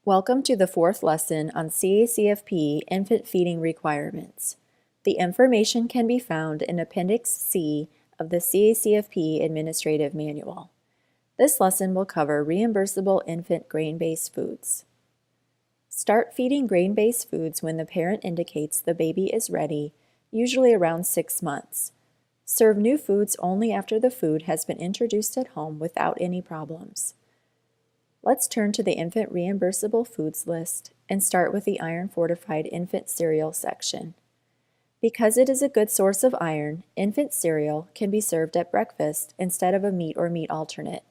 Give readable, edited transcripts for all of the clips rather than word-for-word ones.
Welcome to the fourth lesson on CACFP Infant Feeding Requirements. The information can be found in Appendix C of the CACFP Administrative Manual. This lesson will cover reimbursable infant grain-based foods. Start feeding grain-based foods when the parent indicates the baby is ready, usually around 6 months. Serve new foods only after the food has been introduced at home without any problems. Let's turn to the infant reimbursable foods list and start with the iron-fortified infant cereal section. Because it is a good source of iron, infant cereal can be served at breakfast instead of a meat or meat alternate.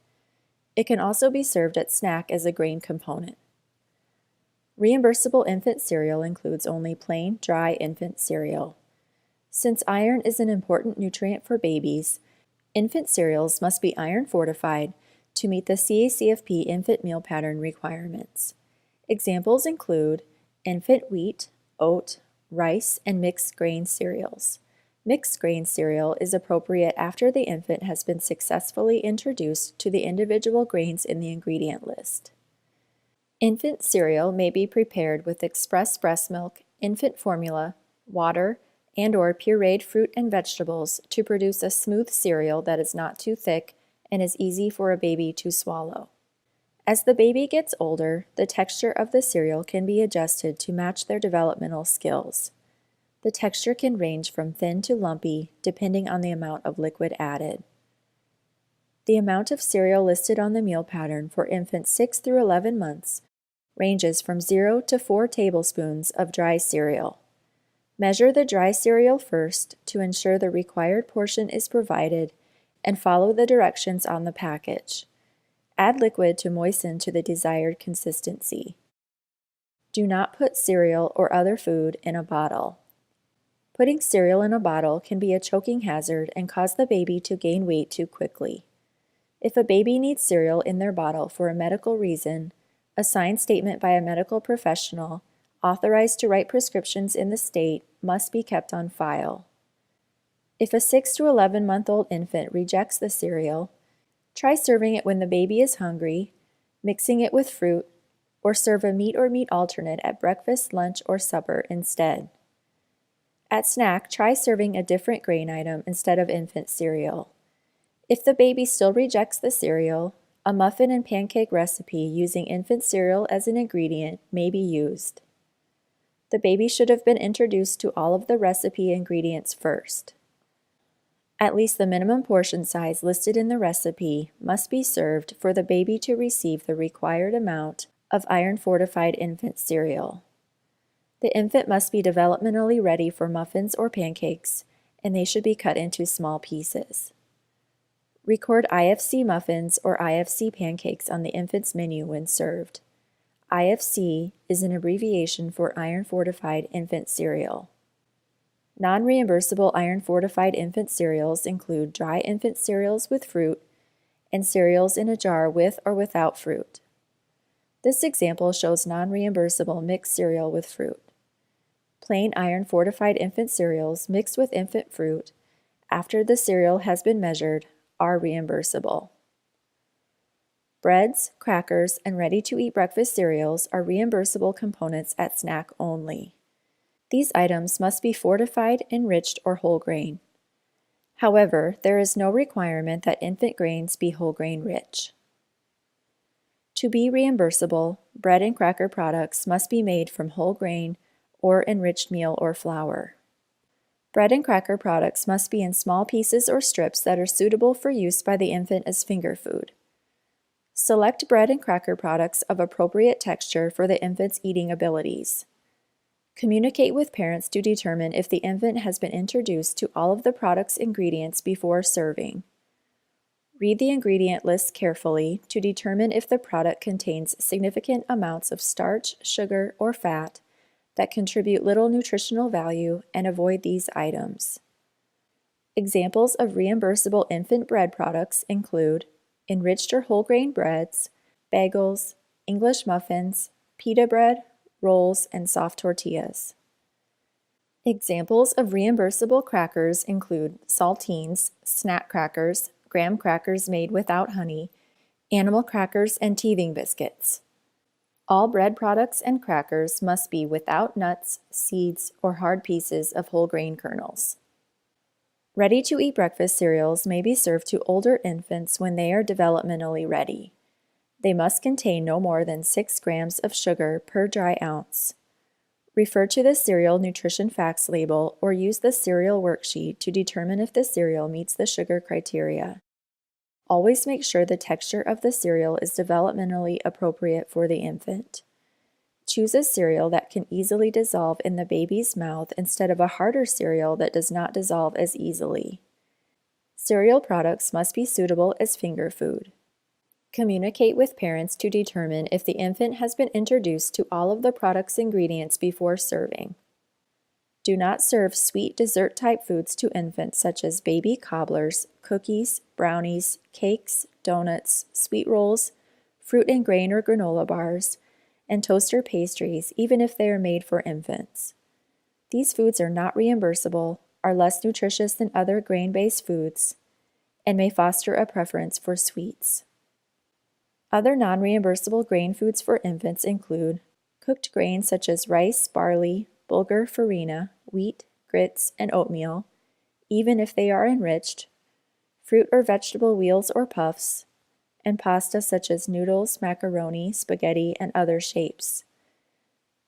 It can also be served at snack as a grain component. Reimbursable infant cereal includes only plain, dry infant cereal. Since iron is an important nutrient for babies, infant cereals must be iron-fortified to meet the CACFP infant meal pattern requirements. Examples include infant wheat, oat, rice, and mixed grain cereals. Mixed grain cereal is appropriate after the infant has been successfully introduced to the individual grains in the ingredient list. Infant cereal may be prepared with express breast milk, infant formula, water, and/or pureed fruit and vegetables to produce a smooth cereal that is not too thick and is easy for a baby to swallow. As the baby gets older, the texture of the cereal can be adjusted to match their developmental skills. The texture can range from thin to lumpy, depending on the amount of liquid added. The amount of cereal listed on the meal pattern for infants 6 through 11 months ranges from 0 to 4 tablespoons of dry cereal. Measure the dry cereal first to ensure the required portion is provided and follow the directions on the package. Add liquid to moisten to the desired consistency. Do not put cereal or other food in a bottle. Putting cereal in a bottle can be a choking hazard and cause the baby to gain weight too quickly. If a baby needs cereal in their bottle for a medical reason, a signed statement by a medical professional authorized to write prescriptions in the state must be kept on file. If a 6 to 11-month-old infant rejects the cereal, try serving it when the baby is hungry, mixing it with fruit, or serve a meat or meat alternate at breakfast, lunch, or supper instead. At snack, try serving a different grain item instead of infant cereal. If the baby still rejects the cereal, a muffin and pancake recipe using infant cereal as an ingredient may be used. The baby should have been introduced to all of the recipe ingredients first. At least the minimum portion size listed in the recipe must be served for the baby to receive the required amount of iron-fortified infant cereal. The infant must be developmentally ready for muffins or pancakes, and they should be cut into small pieces. Record IFC muffins or IFC pancakes on the infant's menu when served. IFC is an abbreviation for iron-fortified infant cereal. Non-reimbursable iron-fortified infant cereals include dry infant cereals with fruit and cereals in a jar with or without fruit. This example shows non-reimbursable mixed cereal with fruit. Plain iron-fortified infant cereals mixed with infant fruit after the cereal has been measured are reimbursable. Breads, crackers, and ready-to-eat breakfast cereals are reimbursable components at snack only. These items must be fortified, enriched, or whole grain. However, there is no requirement that infant grains be whole grain rich. To be reimbursable, bread and cracker products must be made from whole grain or enriched meal or flour. Bread and cracker products must be in small pieces or strips that are suitable for use by the infant as finger food. Select bread and cracker products of appropriate texture for the infant's eating abilities. Communicate with parents to determine if the infant has been introduced to all of the product's ingredients before serving. Read the ingredient list carefully to determine if the product contains significant amounts of starch, sugar, or fat that contribute little nutritional value, and avoid these items. Examples of reimbursable infant bread products include enriched or whole grain breads, bagels, English muffins, pita bread, rolls, and soft tortillas. Examples of reimbursable crackers include saltines, snack crackers, graham crackers made without honey, animal crackers, and teething biscuits. All bread products and crackers must be without nuts, seeds, or hard pieces of whole grain kernels. Ready-to-eat breakfast cereals may be served to older infants when they are developmentally ready. They must contain no more than 6 grams of sugar per dry ounce. Refer to the cereal nutrition facts label or use the cereal worksheet to determine if the cereal meets the sugar criteria. Always make sure the texture of the cereal is developmentally appropriate for the infant. Choose a cereal that can easily dissolve in the baby's mouth instead of a harder cereal that does not dissolve as easily. Cereal products must be suitable as finger food. Communicate with parents to determine if the infant has been introduced to all of the product's ingredients before serving. Do not serve sweet dessert-type foods to infants such as baby cobblers, cookies, brownies, cakes, donuts, sweet rolls, fruit and grain or granola bars, and toaster pastries, even if they are made for infants. These foods are not reimbursable, are less nutritious than other grain-based foods, and may foster a preference for sweets. Other non-reimbursable grain foods for infants include cooked grains such as rice, barley, bulgur, farina, wheat, grits, and oatmeal, even if they are enriched, fruit or vegetable wheels or puffs, and pasta such as noodles, macaroni, spaghetti, and other shapes.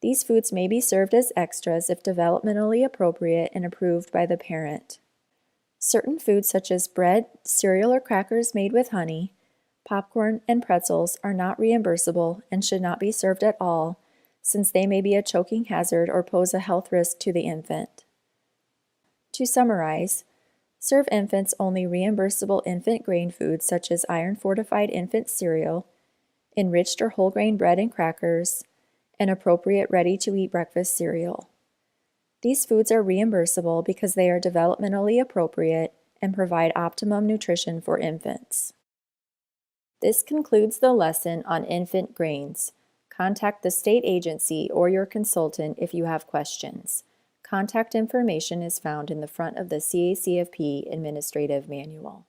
These foods may be served as extras if developmentally appropriate and approved by the parent. Certain foods such as bread, cereal, or crackers made with honey, popcorn, and pretzels are not reimbursable and should not be served at all, since they may be a choking hazard or pose a health risk to the infant. To summarize, serve infants only reimbursable infant grain foods such as iron-fortified infant cereal, enriched or whole grain bread and crackers, and appropriate ready-to-eat breakfast cereal. These foods are reimbursable because they are developmentally appropriate and provide optimum nutrition for infants. This concludes the lesson on infant grains. Contact the state agency or your consultant if you have questions. Contact information is found in the front of the CACFP Administrative Manual.